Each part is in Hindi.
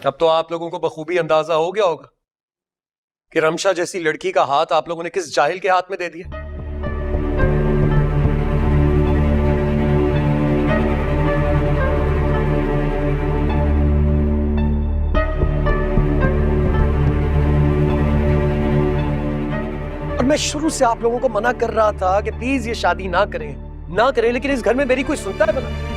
अब तो आप लोगों को बखूबी अंदाजा हो गया होगा कि रमशा जैसी लड़की का हाथ आप लोगों ने किस जाहिल के हाथ में दे दिया। और मैं शुरू से आप लोगों को मना कर रहा था कि प्लीज ये शादी ना करें, लेकिन इस घर में मेरी कोई सुनता है भला?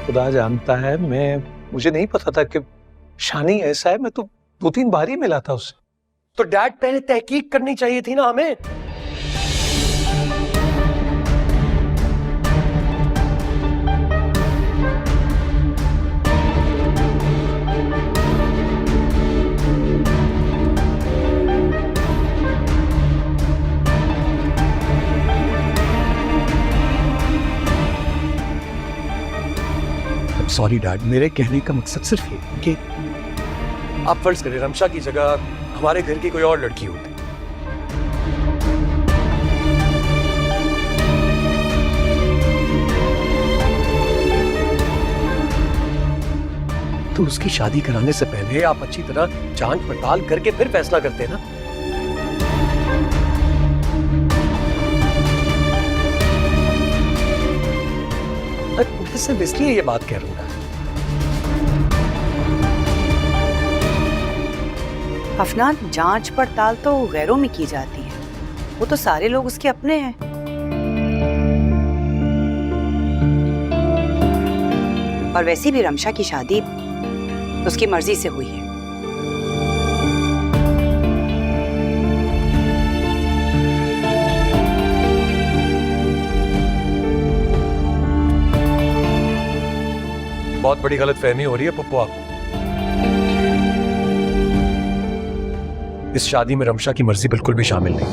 खुदा जानता है, मुझे नहीं पता था कि शानी ऐसा है। मैं तो 2-3 बार ही मिला था उससे। तो डैड पहले तहकीक करनी चाहिए थी ना हमें। सॉरी डैड, मेरे कहने का मकसद सिर्फ ये कि आप फर्ज करें रमशा की जगह हमारे घर की कोई और लड़की होती तो उसकी शादी कराने से पहले आप अच्छी तरह जांच पड़ताल करके फिर फैसला करते ना। मैं सिर्फ इसलिए ये बात कह रहा हूं। अफनान, जांच पड़ताल तो गैरों में की जाती है, वो तो सारे लोग उसके अपने हैं। और वैसे भी रमशा की शादी उसकी मर्जी से हुई है। बहुत बड़ी गलतफहमी हो रही है पप्पू आपको। इस शादी में रमशा की मर्जी बिल्कुल भी शामिल नहीं।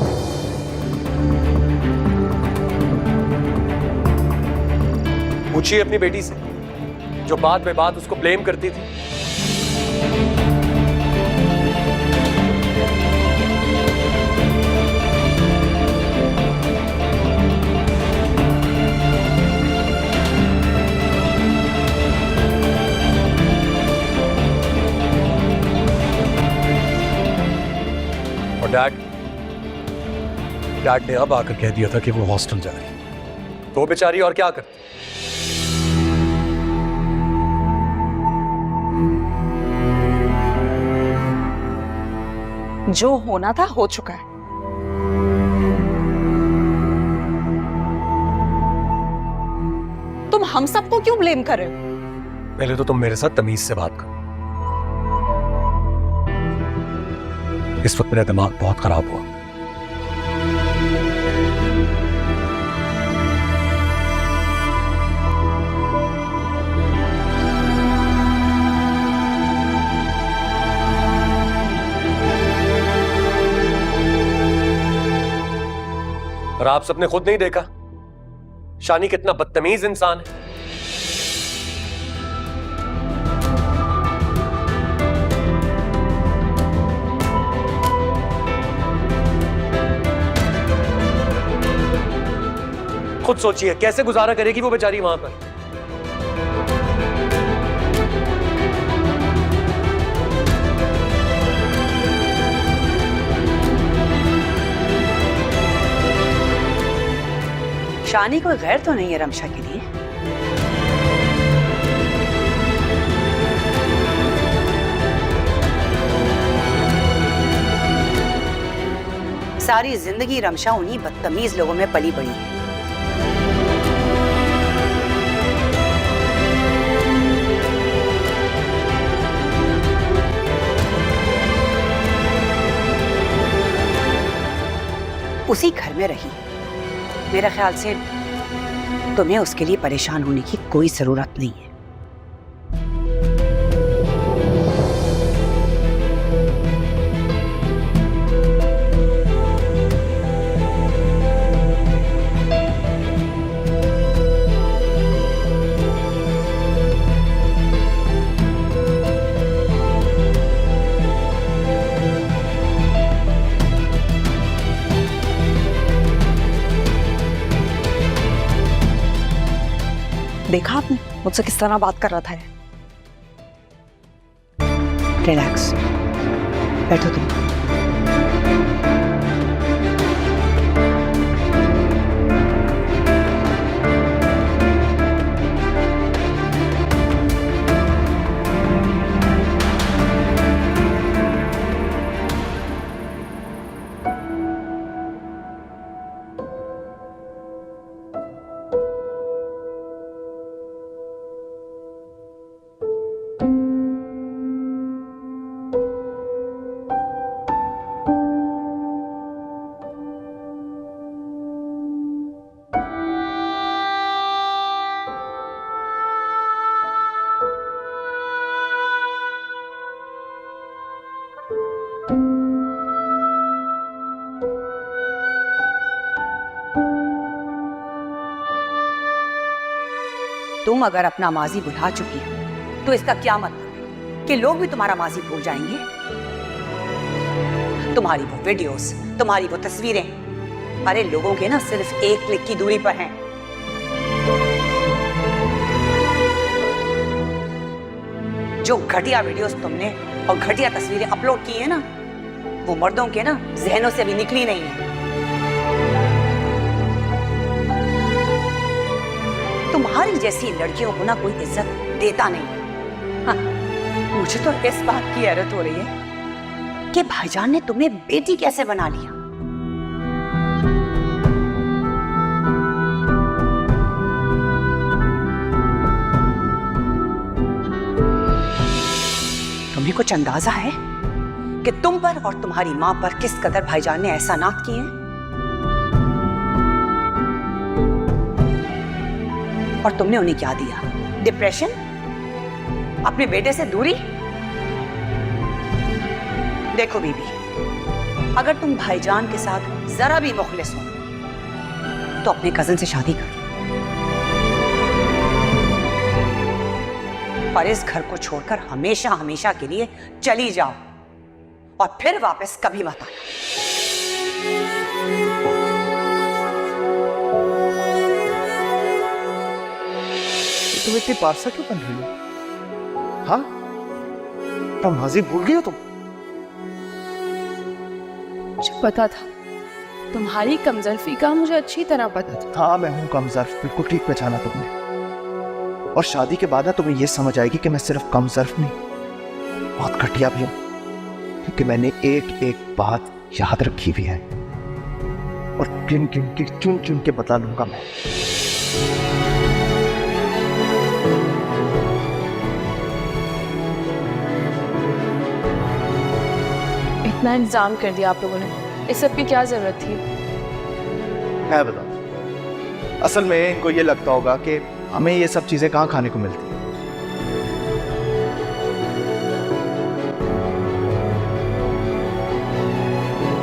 पूछिए अपनी बेटी से जो बात में बात उसको ब्लेम करती थी। डैड ने अब आकर कह दिया था कि वो हॉस्टल जा रही, तो बेचारी और क्या करती। जो होना था हो चुका है। तुम हम सबको क्यों ब्लेम कर रहे हो? पहले तो तुम मेरे साथ तमीज से बात करो। इस वक्त मेरा दिमाग बहुत खराब हुआ। और आप सबने खुद नहीं देखा शानी कितना बदतमीज इंसान है। खुद सोचिए कैसे गुजारा करेगी वो बेचारी वहां पर। शानी कोई गैर तो नहीं है रमशा के लिए। सारी जिंदगी रमशा उन्हीं बदतमीज लोगों में पली बड़ी है। उसी घर में रही। मेरे ख्याल से तुम्हें उसके लिए परेशान होने की कोई जरूरत नहीं है। देखा आपने मुझसे किस तरह बात कर रहा था ये? रिलैक्स, बैठो तुम। तुम अगर अपना माजी भुला चुकी हो तो इसका क्या मतलब है कि लोग भी तुम्हारा माजी भूल जाएंगे? तुम्हारी वो वीडियोस, तुम्हारी वो तस्वीरें, अरे लोगों के ना सिर्फ एक क्लिक की दूरी पर हैं। जो घटिया वीडियोस तुमने और घटिया तस्वीरें अपलोड की है ना, वो मर्दों के ना जहनों से भी निकली नहीं है। तुम्हारी जैसी लड़कियों को ना कोई इज्जत देता नहीं। हाँ, मुझे तो इस बात की हैरत हो रही है कि भाईजान ने तुम्हें बेटी कैसे बना लिया। तुम्हें कुछ अंदाजा है कि तुम पर और तुम्हारी मां पर किस कदर भाईजान ने एहसानात किए हैं? और तुमने उन्हें क्या दिया? डिप्रेशन? अपने बेटे से दूरी? देखो बीबी, अगर तुम भाईजान के साथ जरा भी मुखलिस हो तो अपने कजन से शादी करो और इस घर को छोड़कर हमेशा हमेशा के लिए चली जाओ और फिर वापस कभी मत आना। तुम इतनी पारसा क्यों बन रही हो? हाँ, तुम माजी भूल गई हो तुम? मुझे पता था, तुम्हारी कमजोरी का मुझे अच्छी तरह पता था। हाँ, मैं हूँ कमजोर, बिल्कुल ठीक पहचाना तुमने। और शादी के बाद ना तुम्हें ये समझ आएगी कि मैं सिर्फ कमजोर नहीं, बहुत घटिया भी हूँ, क्योंकि मैंने एक एक बात याद रखी हुई है और गिन गिन के चुन चुन के बता लूंगा मैं। इतना इंतजाम कर दिया आप लोगों ने, इस सब की क्या जरूरत थी? मैं बताऊं, असल में इनको ये लगता होगा कि हमें ये सब चीजें कहाँ खाने को मिलती हैं।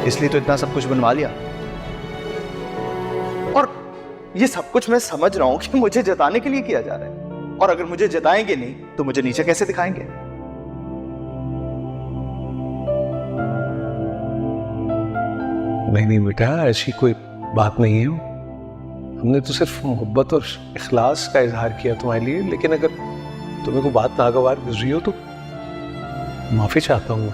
इसलिए तो इतना सब कुछ बनवा लिया। और ये सब कुछ मैं समझ रहा हूं कि मुझे जताने के लिए किया जा रहा है, और अगर मुझे जताएंगे नहीं तो मुझे नीचे कैसे दिखाएंगे? नहीं बेटा, ऐसी कोई बात नहीं है। हमने तो सिर्फ मोहब्बत और इखलास का इजहार किया तुम्हारे लिए, लेकिन अगर तुम्हें कोई बात नागवार गुजरी हो तो माफी चाहता हूं मैं।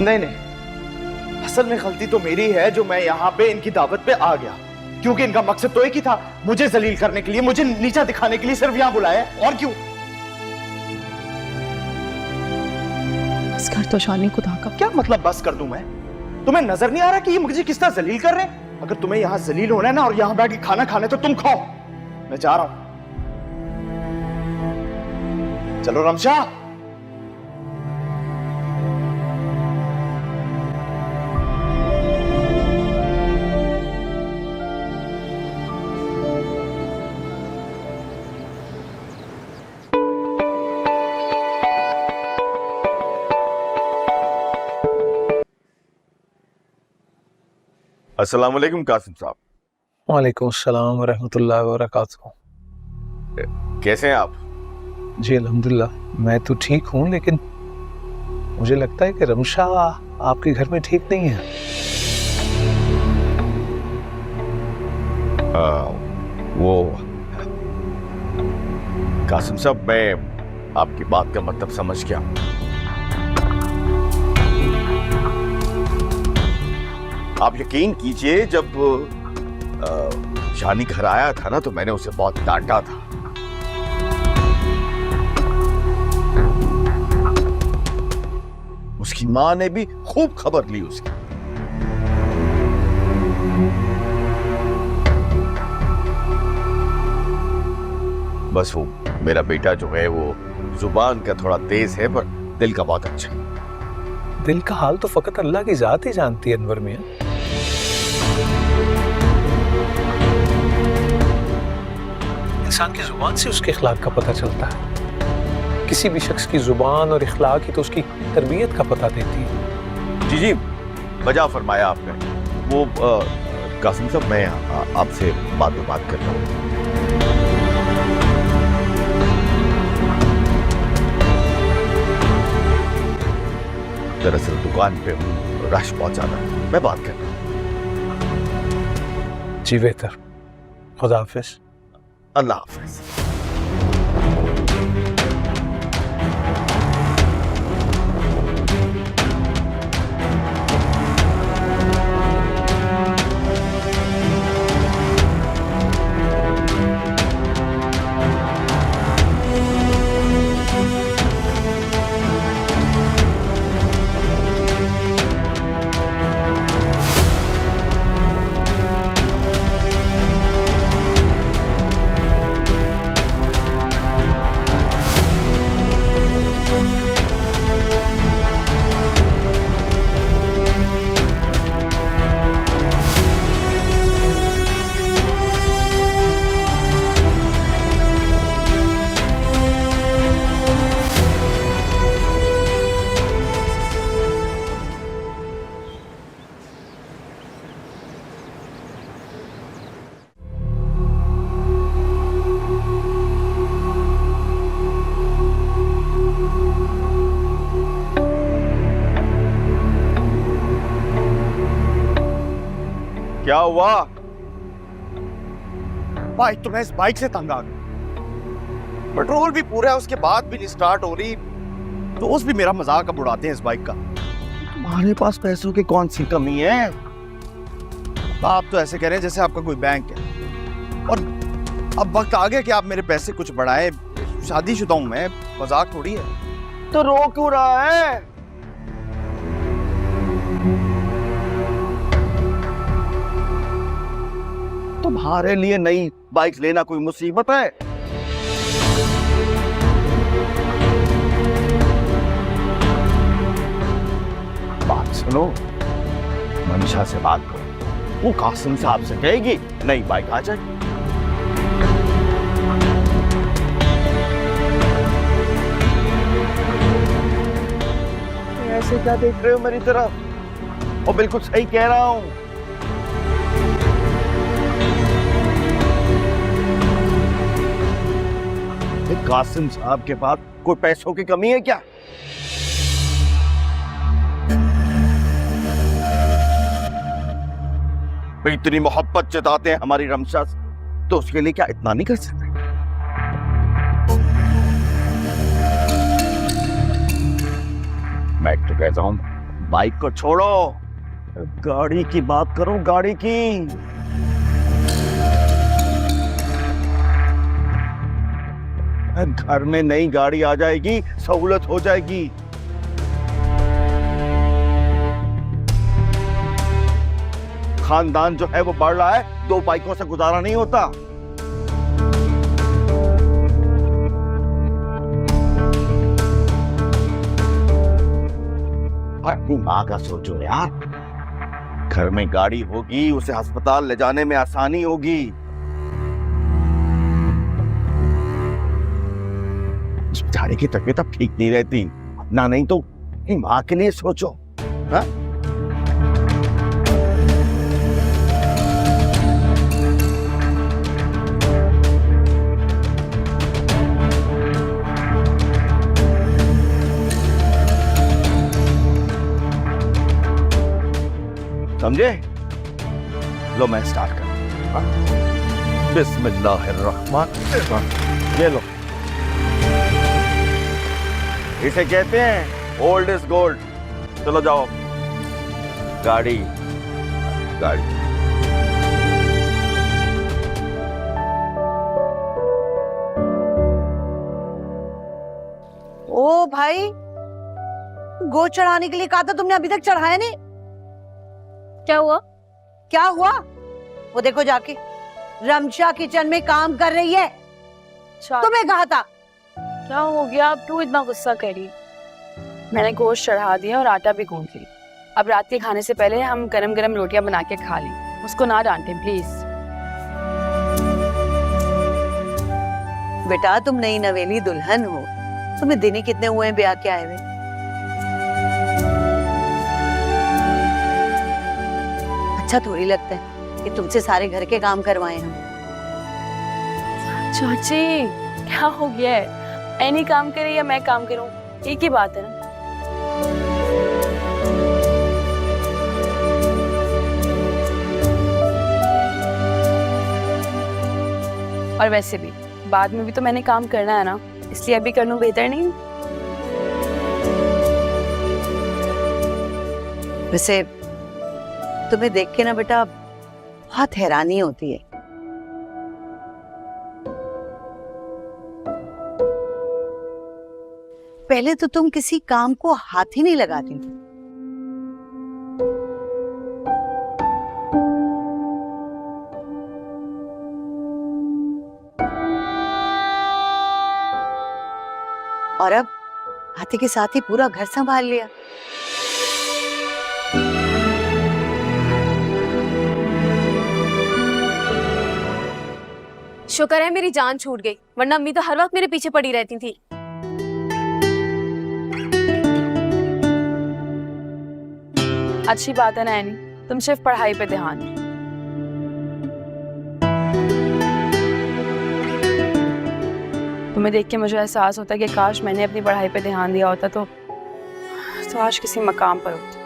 नहीं नहीं, असल में गलती तो मेरी है जो मैं यहाँ पे इनकी दावत पे आ गया, क्योंकि इनका मकसद तो एक ही था, मुझे जलील करने के लिए, मुझे नीचा दिखाने के लिए सिर्फ यहाँ बुलाया। और क्यों? बस कर तो शानी खुदा का। क्या मतलब बस कर दूं मैं? तुम्हें नजर नहीं आ रहा कि ये मुझे किस तरह जलील कर रहे हैं? अगर तुम्हें यहाँ जलील होना है ना और यहाँ बैठ के खाना खाने तो तुम खाओ, मैं जा रहा हूं। चलो रमशा। अस्सलाम वालेकुम कासिम साहब। वालेकुम अस्सलाम व रहमतुल्लाहि व बरकातुहू। कैसे हैं आप? जी अल्हम्दुलिल्लाह, मैं तो ठीक हूँ, लेकिन मुझे लगता है कि रमशा आपके घर में ठीक नहीं है। वो कासिम साहब, मैं आपकी बात का मतलब समझ गया। आप यकीन कीजिए, जब शानी घर आया था ना, तो मैंने उसे बहुत डांटा था। उसकी मां ने भी खूब खबर ली उसकी। बस वो मेरा बेटा जो है वो जुबान का थोड़ा तेज है, पर दिल का बहुत अच्छा है। दिल का हाल तो फकत अल्लाह की जात ही जानती है अनवर मियां। इंसान की जुबान से उसके अखलाक का पता चलता है। किसी भी शख्स की जुबान और अखलाक ही तो उसकी तरबियत का पता देती है। जी जी, वजह फरमाया आपने। वो कासिम साहब, मैं आपसे बात कर रहा हूँ। दरअसल दुकान पे हूँ, रश बहुत ज्यादा, मैं बात कर रहा हूँ। जी बेहतर, खुदा हाफिज। अल्लाह हाफिज। क्या हुआ? भाई तो मैं इस बाइक से तंग आ गया। पेट्रोल भी पूरा है, उसके बाद भी नहीं स्टार्ट हो रही। दोस्त भी मेरा मजाक अब उड़ाते हैं इस बाइक का। तुम्हारे पास पैसों की कौन सी कमी है? आप तो ऐसे कह रहे हैं जैसे आपका कोई बैंक है। और अब वक्त आ गया कि आप मेरे पैसे कुछ बढ़ाएं। शादीशुदा हूं मैं, मजाक थोड़ी है। तो रो क्यों रहा है? तुम्हारे लिए नई बाइक लेना कोई मुसीबत है? बात सुनो, मनीषा से बात करो, वो कासिम साहब से कहेगी नई बाइक आ जाए। ऐसे क्या देख रहे हो मेरी तरफ? और बिल्कुल सही कह रहा हूं। कासिम साहब के पास कोई पैसों की कमी है क्या? इतनी मोहब्बत जताते हैं हमारी रमशा से, तो उसके लिए क्या इतना नहीं कर सकते? मैं तो कहता हूं, बाइक को छोड़ो, गाड़ी की बात करो, गाड़ी की। घर में नई गाड़ी आ जाएगी, सहूलत हो जाएगी। खानदान जो है वो बढ़ रहा है, 2 बाइकों से गुजारा नहीं होता। अपनी माँ का सोचो यार। घर में गाड़ी होगी, उसे अस्पताल ले जाने में आसानी होगी। बेचारे की तबीयत अब ठीक नहीं रहती ना, नहीं तो माँ के लिए सोचो। हा? समझे? लो मैं स्टार्ट कर। बिस्मिल्लाहिर्रहमानिर्रहीम। ये लो, इसे कहते हैं ओल्ड इज गोल्ड। चलो जाओ, गाड़ी गाड़ी। ओ भाई, गोद चढ़ाने के लिए कहा था तुमने, अभी तक चढ़ाया नहीं। क्या हुआ? क्या हुआ? वो देखो जाके रमशा किचन में काम कर रही है। तुम्हें कहा था। क्या हो गया? आप क्यों इतना गुस्सा कर रही? मैंने गोश्त चढ़ा दिया और आटा भी गूंथ ली। अब रात के खाने से पहले हम गरम गरम रोटियां बना के खा ली। उसको ना डांटे प्लीज। बेटा तुम नई नवेली दुल्हन हो, तुम्हें दिन ही कितने हुए हैं ब्याह के आए हुए? अच्छा थोड़ी लगता है कि तुमसे सारे घर के काम करवाए हम। चाची क्या हो गया है? ऐनी काम करे या मैं काम करूं, एक ही बात है ना। और वैसे भी बाद में भी तो मैंने काम करना है ना, इसलिए अभी कर लूं बेहतर नहीं? वैसे तुम्हें देख के ना बेटा बहुत हैरानी होती है। पहले तो तुम किसी काम को हाथ ही नहीं लगाती थी। और अब हाथी के साथ ही पूरा घर संभाल लिया। शुक्र है मेरी जान छूट गई, वरना अम्मी तो हर वक्त मेरे पीछे पड़ी रहती थी। अच्छी बात है ना ऐनी, तुम सिर्फ पढ़ाई पे ध्यान दो। तुम्हें देख के मुझे एहसास होता है कि काश मैंने अपनी पढ़ाई पे ध्यान दिया होता तो आज किसी मकाम पर होती।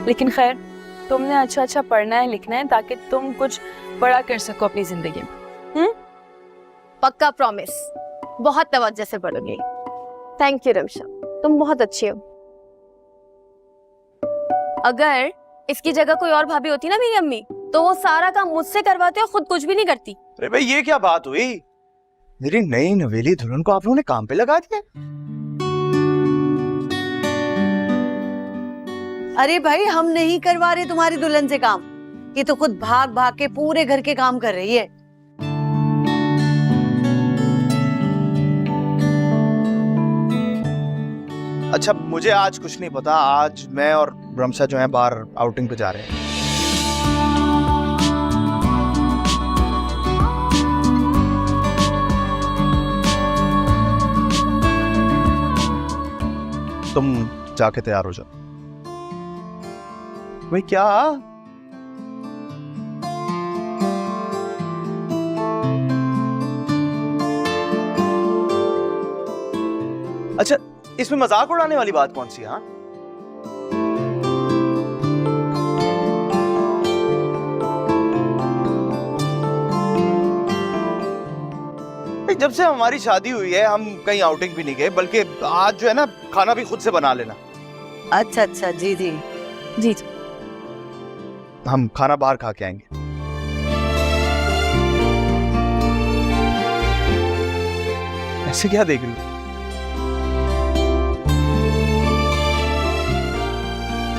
लेकिन खैर, तुमने अच्छा अच्छा पढ़ना है, लिखना है, ताकि तुम कुछ बड़ा कर सको अपनी जिंदगी में। पक्का प्रॉमिस, बहुत तवज्जो से पढ़ोगे। थैंक यू रमशा, तुम बहुत अच्छी हो। अगर इसकी जगह कोई और भाभी होती ना मेरी अम्मी, तो वो सारा काम मुझसे करवाते और खुद कुछ भी नहीं करती। अरे भाई ये क्या बात हुई? मेरी नई नवेली दुल्हन को आप लोगों ने काम पे लगा दिया? अरे भाई हम नहीं करवा रहे तुम्हारी दुल्हन से काम, ये तो खुद भाग भाग के पूरे घर के काम कर रही है। अच्छा मुझे आज कुछ नहीं पता, आज मैं और रमशा जो है बाहर आउटिंग पे जा रहे हैं। तुम जाके तैयार हो जाओ। भाई क्या? अच्छा इसमें मजाक उड़ाने वाली बात कौन सी? हाँ जब से हमारी शादी हुई है हम कहीं आउटिंग भी नहीं गए, बल्कि आज जो है ना खाना भी खुद से बना लेना। अच्छा अच्छा जी जी जी हम खाना बाहर खा के आएंगे। ऐसे क्या देख रही हो?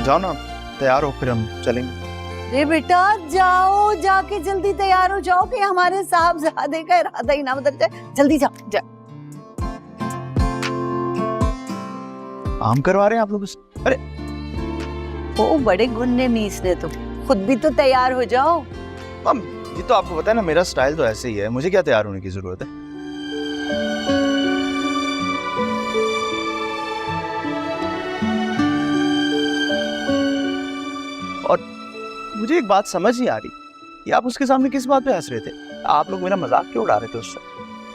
जाओ ना, तैयार हो फिर हम चलेंगे। रे बेटा जाओ, जाके जल्दी तैयार हो जाओ कि हमारे साहबजादे का इरादा ही ना बदल जाए। जल्दी जाओ। आम करवा रहे हैं आप लोग? अरे ओ बड़े गुन्ने मीस ने, तुम खुद भी तो तैयार हो जाओ। मम ये तो आपको पता है ना, मेरा स्टाइल तो ऐसे ही है, मुझे क्या तैयार होने की जरूरत है? और मुझे एक बात समझ नहीं आ रही, ये आप उसके सामने किस बात पे हंस रहे थे? आप लोग मेरा मजाक क्यों उड़ा रहे थे उससे?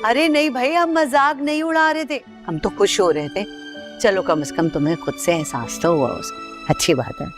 अरे नहीं भाई, हम मजाक नहीं उड़ा रहे थे, हम तो खुश हो रहे थे। चलो कम से कम तुम्हें खुद से एहसास तो हुआ उसका, अच्छी बात है।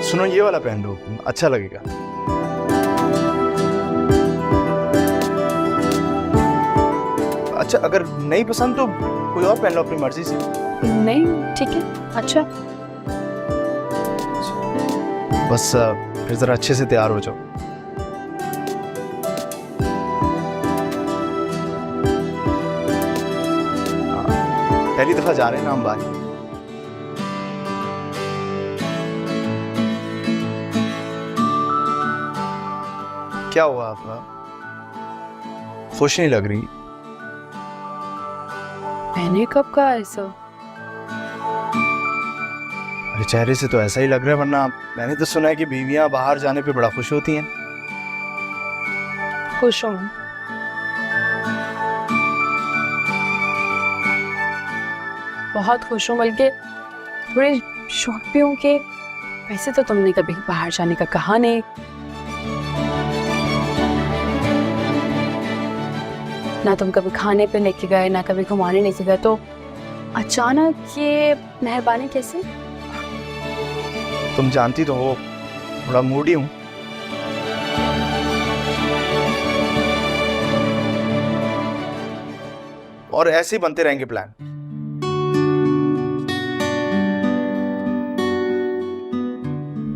सुनो, ये वाला पहन लो, अच्छा लगेगा। अच्छा, अगर नहीं पसंद तो कोई और पहन लो अपनी मर्जी से। नहीं ठीक है, अच्छा। बस फिर जरा अच्छे से तैयार हो जाओ। पहली दफा जा रहे हैं ना हम बाहर। क्या हुआ आपका? खुश नहीं लग रही। मैंने कब कहा ऐसा? अरे चेहरे से तो ऐसा ही लग रहा है, वरना मैंने तो सुना है कि बीवियां बाहर जाने पे बड़ा खुश होती हैं। खुश हूँ मैं। बहुत खुश हूँ, बल्कि थोड़े शौक भी हूँ कि वैसे तो तुमने कभी बाहर जाने का कहा नहीं, ना तुम कभी खाने पे लेके गए, ना कभी घुमाने लेके गए, तो अचानक ये मेहरबानी कैसे? तुम जानती तो हो, थोड़ा मूडी हूँ। और ऐसे ही बनते रहेंगे प्लान।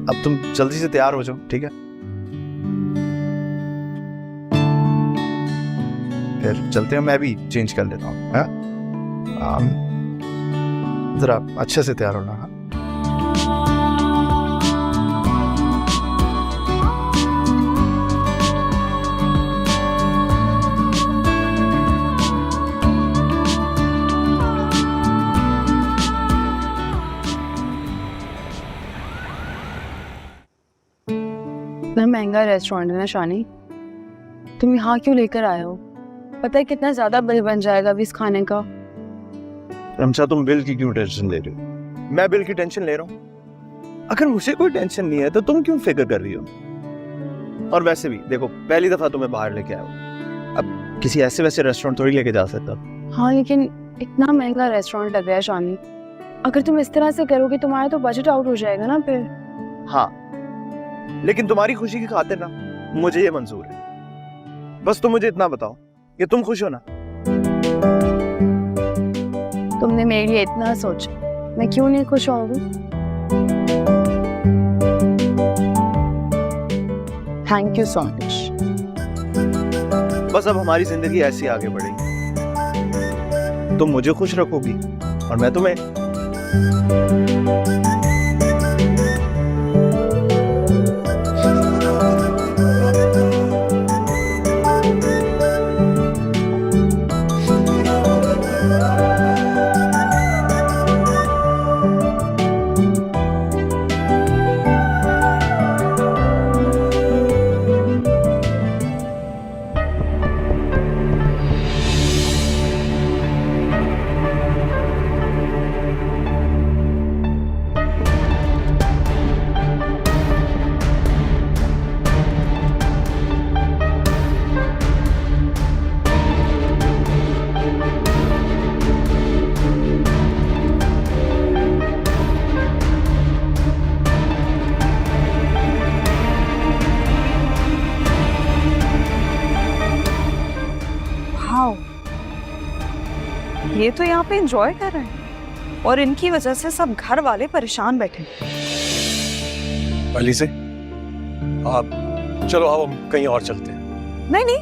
अब तुम जल्दी से तैयार हो जाओ, ठीक है? फिर चलते हैं, मैं भी चेंज कर लेता हूँ। जरा अच्छे से तैयार होना। हाँ? इतना महंगा रेस्टोरेंट है ना शानी, तुम यहाँ क्यों लेकर आए हो? पता है कितना ज्यादा बिल बन जाएगा अभी इस खाने का। रमशा, तुम बिल की क्यों टेंशन ले रही हो? मैं बिल की टेंशन ले रहा हूँ? अगर मुझे कोई टेंशन नहीं है तो तुम क्यों फिक्र कर रही हो? और वैसे भी देखो, पहली दफा तुम्हें बाहर लेके आया हो, अब किसी ऐसे वैसे रेस्टोरेंट थोड़ी लेके जा सकता। हाँ लेकिन इतना महंगा रेस्टोरेंट लग रहा है शानी, अगर तुम इस तरह से करोगे तुम्हारा तो बजट आउट हो जाएगा ना फिर। हाँ, लेकिन तुम्हारी खुशी की खातिर ना मुझे ये मंजूर है। बस तुम मुझे इतना बताओ कि तुम खुश हो ना? तुमने मेरे लिए इतना सोचा, मैं क्यों नहीं खुश होंगी? Thank you so much. बस अब हमारी जिंदगी ऐसी आगे बढ़ेगी, तुम मुझे खुश रखोगी और मैं तुम्हें। ये तो यहाँ पे एंजॉय कर रहे हैं और इनकी वजह से सब घर वाले परेशान बैठे। अली से आप चलो, आओ हम कहीं और चलते हैं। नहीं नहीं,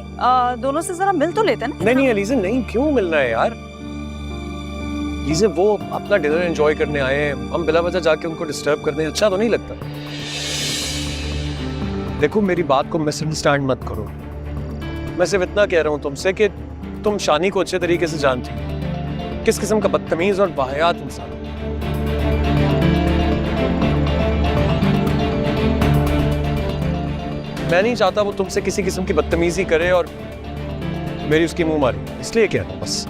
दोनों से जरा मिल तो लेते हैं ना। नहीं नहीं अलीज़ा, नहीं, क्यों मिलना है यार? अलीज़ा, वो अपना डिनर एंजॉय करने आए हैं, हम बिला वजह जाके उनको डिस्टर्ब करते हैं, अच्छा तो नहीं लगता। देखो मेरी बात को मिसअंडरस्टैंड मत करो, मैं सिर्फ इतना कह रहा हूँ तुमसे कि तुम शानी को अच्छे तरीके से जानती हो किस किस्म का बदतमीज और वाहियात इंसान हो। मैं नहीं चाहता वो तुमसे किसी किस्म की बदतमीजी करे और मेरी उसकी मुंह मारी, इसलिए कह रहा हूं बस।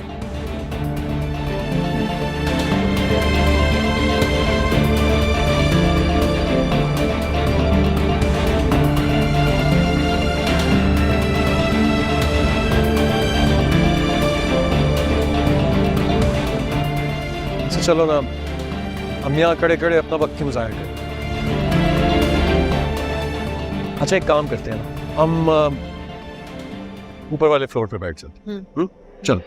चलो ना, हम यहाँ खड़े खड़े अपना वक्त क्यों ज़ाया करें। अच्छा एक काम करते हैं ना, हम ऊपर वाले फ्लोर पे बैठ जाते हैं। चलो।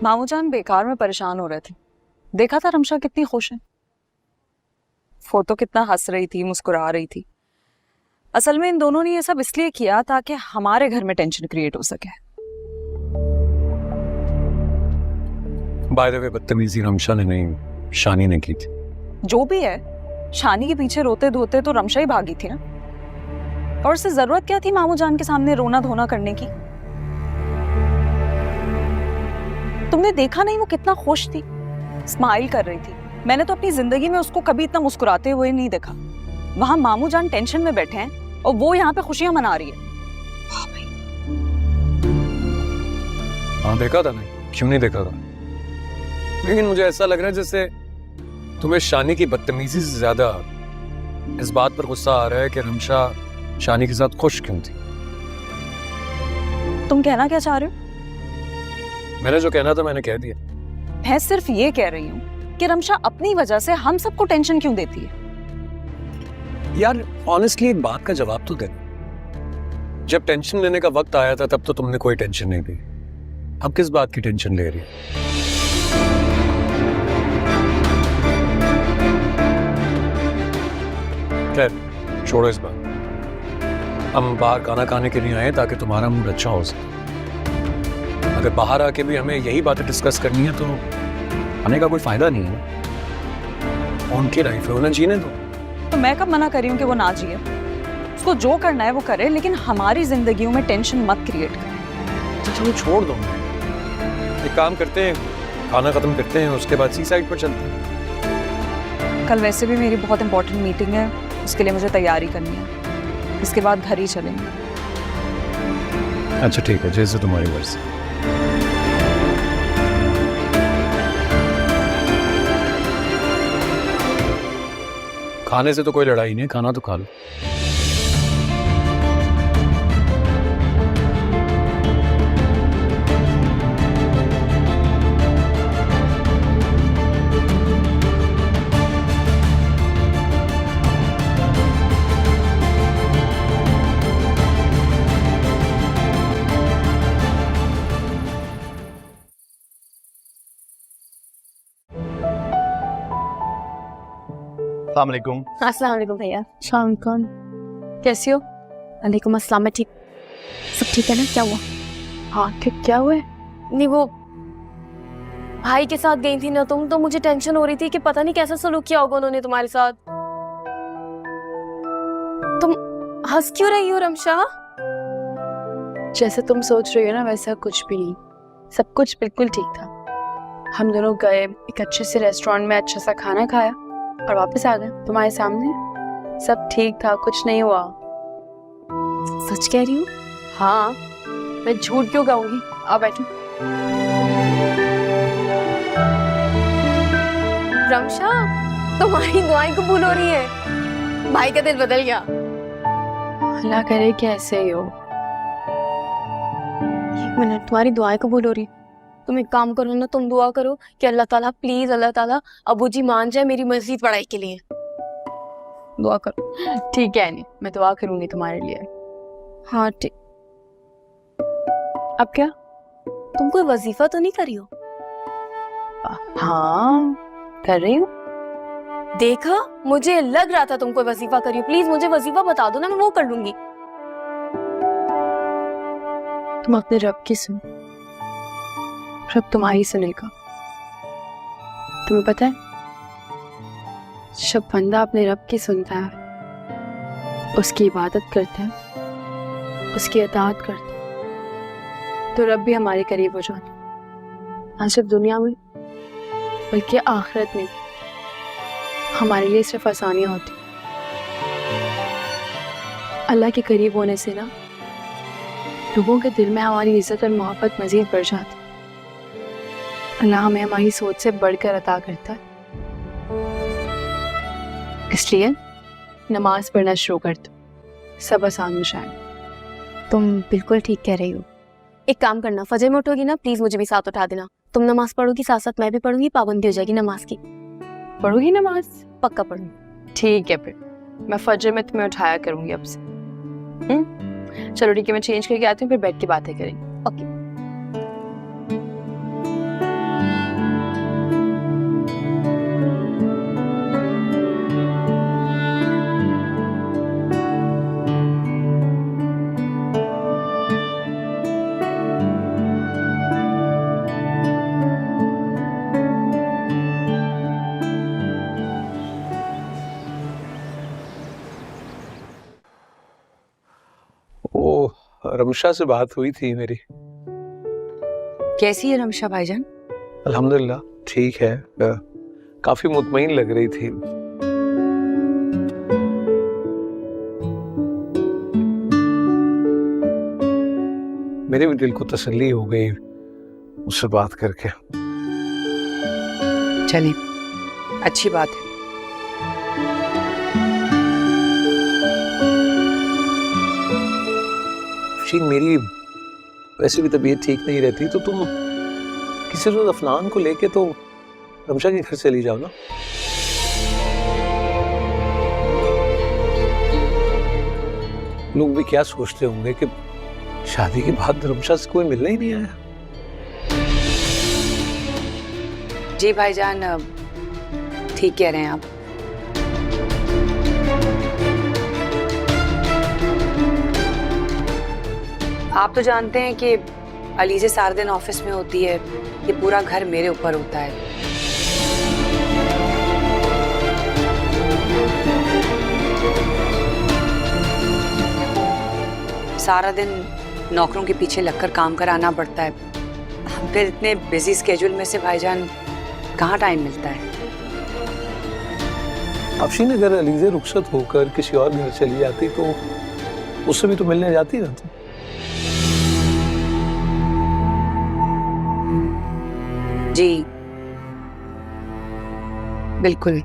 मामूजान बेकार में परेशान हो रहे थे। देखा था रमशा कितनी खुश है, फोटो कितना हंस रही थी, मुस्कुरा रही थी। असल में इन दोनों ने ये सब इसलिए किया ताकि हमारे घर में टेंशन क्रिएट हो सके। बाय द वे बदतमीजी रमशा ने नहीं, शानी ने की थी। जो भी है, शानी के पीछे रोते धोते तो रमशा ही भागी थी ना, और उससे जरूरत क्या थी मामूजान के सामने रोना धोना करने की। तुमने देखा नहीं वो कितना खुश थी, स्माइल कर रही थी। मैंने तो अपनी जिंदगी में उसको कभी इतना मुस्कुराते हुए नहीं देखा। वहां मामूजान टेंशन में बैठे हैं और वो यहाँ पे खुशियां मना रही है। हाँ देखा था, नहीं क्यों नहीं देखा था, लेकिन मुझे ऐसा लग रहा है जैसे तुम्हें शानी की बदतमीजी से ज्यादा इस बात पर गुस्सा आ रहा है कि रमशा शानी के साथ खुश क्यों थी। तुम कहना क्या चाह रहे हो? मैंने जो कहना था मैंने कह दिया। मैं सिर्फ ये कह रही हूँ कि रमशा अपनी वजह से हम सबको टेंशन क्यों देती है। यार ऑनेस्टली एक बात का जवाब तो दे। जब टेंशन लेने का वक्त आया था तब तो तुमने कोई टेंशन नहीं दी, अब किस बात की टेंशन ले रही है? खैर छोड़ो इस बात। हम बाहर खाना खाने के लिए आए ताकि तुम्हारा मूड अच्छा हो सके। अगर बाहर आके भी हमें यही बातें डिस्कस करनी है तो आने का कोई फायदा नहीं है। उनकी लाइफ है, उन्हें जीने दो। तो मैं कब मना कर रही हूँ कि वो ना जिए? उसको जो करना है वो करे, लेकिन हमारी जिंदगियों में टेंशन मत क्रिएट करे। चलो छोड़ दो, एक काम करते हैं, खाना खत्म करते हैं, उसके बाद सी साइड पर चलते हैं। कल वैसे भी मेरी बहुत इंपॉर्टेंट मीटिंग है, उसके लिए मुझे तैयारी करनी है। इसके बाद घर ही चलेंगे। अच्छा ठीक है, जैसे तुम्हारी मर्जी। खाने से तो कोई लड़ाई नहीं है, खाना तो खा लो। अस्सलाम वालेकुम। अस्सलाम वालेकुम भैया। शाम कौन? कैसी हो? वालेकुम अस्सलाम। मैं ठीक। सब ठीक है ना? क्या हुआ? हाँ ठीक। क्या हुआ है? नहीं वो भाई के साथ गई थी ना तुम, तो मुझे टेंशन हो रही थी कि पता नहीं कैसा सलूक किया होगा उन्होंने तुम्हारे साथ। तुम हंस क्यों रही हो रमशा? जैसे तुम सोच रही हो ना वैसा कुछ भी नहीं, सब कुछ बिल्कुल ठीक था। हम दोनों गए, एक अच्छे से रेस्टोरेंट में अच्छा सा खाना खाया और वापस आ गए तुम्हारे सामने। सब ठीक था, कुछ नहीं हुआ। सच कह रही हूँ? हाँ, मैं झूठ क्यों कहूंगी। आओ बैठो। रमशा तुम्हारी दुआएं कबूल हो रही है, भाई का दिल बदल गया। अल्लाह करे कि ऐसे ही हो। एक मिनट, तुम्हारी दुआएं कबूल हो रही। तुम एक काम करो ना, तुम दुआ करो कि अल्लाह ताला प्लीज अल्लाह ताला अबू जी मान जाए मेरी मजीद पढ़ाई के लिए। दुआ करो। ठीक है नहीं, मैं दुआ करूंगी तुम्हारे लिए। हाँ ठीक। अब क्या? तुम कोई वजीफा तो नहीं कर रही हो? हाँ कर रही हूँ। देखा, मुझे लग रहा था तुम कोई वजीफा करी हो। प्लीज मुझे वजीफा बता दो ना, मैं वो कर लूंगी। तुम अपने रब की सुनो, रब तुम्हारी सुनेगा। तुम्हें पता है, जब बंदा अपने रब की सुनता है, उसकी इबादत करता है, उसकी अताअत करता है, तो रब भी हमारे करीब हो जाता है। ना सिर्फ दुनिया में बल्कि आखिरत में हमारे लिए सिर्फ आसानियां होती। अल्लाह के करीब होने से ना लोगों के दिल में हमारी इज्जत और मोहब्बत मजीद बढ़ जाती। अल्लाह हमें हमारी सोच से बढ़कर अता करता है। इसलिए नमाज पढ़ना शुरू कर दो, सब आसान हो जाएगा। तुम बिल्कुल ठीक कह रही हो। एक काम करना, फजर में उठोगी ना, प्लीज मुझे भी साथ उठा देना। तुम नमाज पढ़ोगी, साथ साथ मैं भी पढ़ूंगी, पाबंदी हो जाएगी नमाज की। पढ़ोगी नमाज? पक्का पढ़ूंगी। ठीक है, फिर मैं फजर में तुम्हें उठाया करूंगी अब से। चलो ठीक है, मैं चेंज करके आती हूँ, फिर बैठ के बातें करेंगे। ओके। ओ, रमशा से बात हुई थी मेरी। कैसी है रमशा भाईजान? अल्हम्दुलिल्लाह ठीक है, काफी मुतमईन लग रही थी। मेरे भी दिल को तसल्ली हो गई उससे बात करके। चलिए, अच्छी बात है। मेरी वैसे भी तबीयत ठीक नहीं रहती, तो तुम किसी रोज अफनान को लेके तो रमशा के घर चली जाओ ना। लोग भी क्या सोचते होंगे कि शादी के बाद रमशा से कोई मिलने ही नहीं आया। जी भाईजान, ठीक कह रहे हैं आप। आप तो जानते हैं कि अलीज़े सारा दिन ऑफिस में होती है, ये पूरा घर मेरे ऊपर होता है। सारा दिन नौकरों के पीछे लगकर काम कराना पड़ता है। फिर इतने बिजी स्केड्यूल में से भाईजान कहाँ टाइम मिलता है। अफशीन, अगर अलीज़े रुखसत होकर किसी और घर चली जाती तो उससे भी तो मिलने जाती ना तुम। जी बिल्कुल।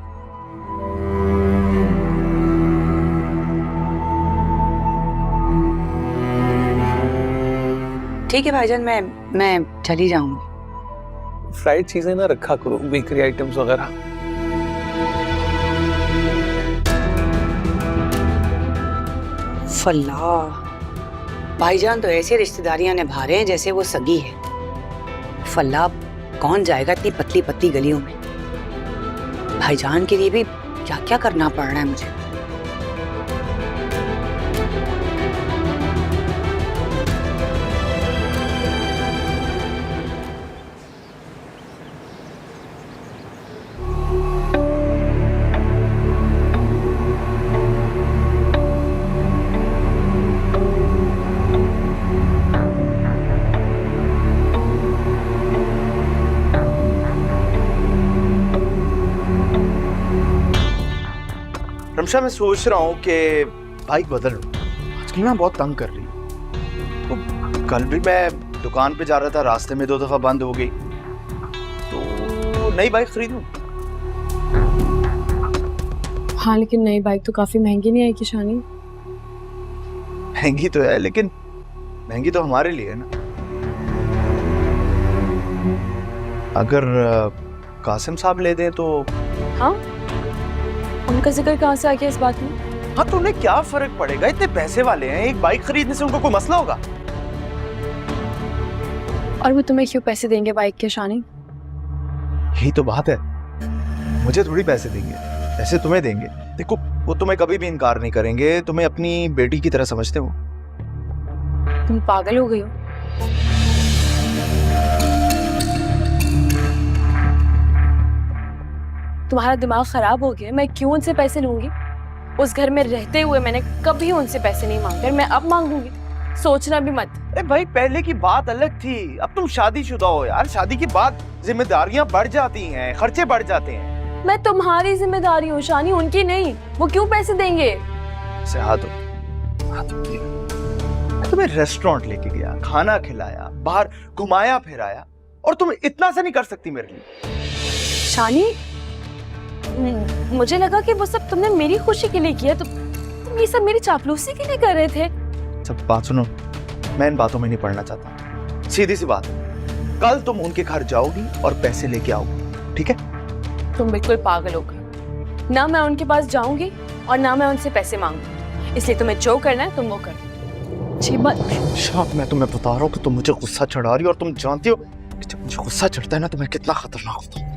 ठीक है भाईजान, मैं चली जाऊंगी। फ्राइड चीजें ना रखा करो, बेकरी आइटम्स वगैरह। फल्लाह, भाईजान तो ऐसे रिश्तेदारियां निभा रहे हैं जैसे वो सगी है। फल्लाह, कौन जाएगा इतनी पतली पतली गलियों में। भाईजान के लिए भी क्या क्या करना पड़ रहा है मुझे। रमशा, मैं सोच रहा हूँ कि बाइक बदल लूँ। आजकल ना बहुत तंग कर रही है। तो कल भी मैं दुकान पे जा रहा था, रास्ते में 2 दफा बंद हो गई, तो नई बाइक खरीदूं। हाँ, लेकिन नई बाइक तो काफी महंगी नहीं आएगी शानी? महंगी तो है, लेकिन महंगी तो हमारे लिए है ना। अगर कासिम साहब ले दें तो। हाँ, उनका जिक्र कहाँ से आ गया इस बात में? हाँ, तो उन्हें क्या फर्क पड़ेगा, इतने पैसे वाले हैं, एक बाइक खरीदने से उनको कोई मसला होगा? और वो तुम्हें क्यों पैसे देंगे बाइक के शानी? यही तो बात है, मुझे थोड़ी पैसे देंगे। पैसे तुम्हें देंगे। देखो वो तुम्हें कभी भी इनकार नहीं करेंगे, तुम्हें अपनी बेटी की तरह समझते हो। तुम पागल हो गई हो? तुम्हारा दिमाग खराब हो गया। मैं क्यों उनसे पैसे लूंगी? उस घर में रहते हुए मैंने कभी उनसे पैसे नहीं मांगे और मैं अब मांगूंगी? सोचना भी मत। अरे भाई पहले की बात अलग थी, अब तुम शादीशुदा हो यार। शादी के बाद जिम्मेदारियां बढ़ जाती हैं, खर्चे बढ़ जाते हैं। मैं तुम्हारी जिम्मेदारी हूँ शानी, उनकी नहीं। वो क्यों पैसे देंगे? से हाथ मैं तुम्हें रेस्टोरेंट लेके गया, खाना खिलाया, बाहर घुमाया फिराया, और तुम इतना सा नहीं कर सकती मेरे लिए? शानी, मुझे लगा कि वो सब तुमने मेरी खुशी के लिए किया। तुम ये सब मेरी चापलूसी के लिए कर रहे थे। सब बात सुनो, मैं इन बातों में नहीं पढ़ना चाहता। सीधी सी बात है, कल तुम उनके घर जाओगी और पैसे लेके आओगी, ठीक है? तुम बिल्कुल पागल हो गए। ना मैं उनके पास जाऊंगी और ना मैं उनसे पैसे मांगूंगी। इसलिए तुम्हें जो करना है तुम वो करो। जी मत। शाप, मैं तुम्हें बता रहा हूँ कि तुम मुझे गुस्सा चढ़ा रही हो, और तुम जानती हो कि जब मुझे गुस्सा चढ़ता है ना तो मैं कितना खतरनाक होता हूँ।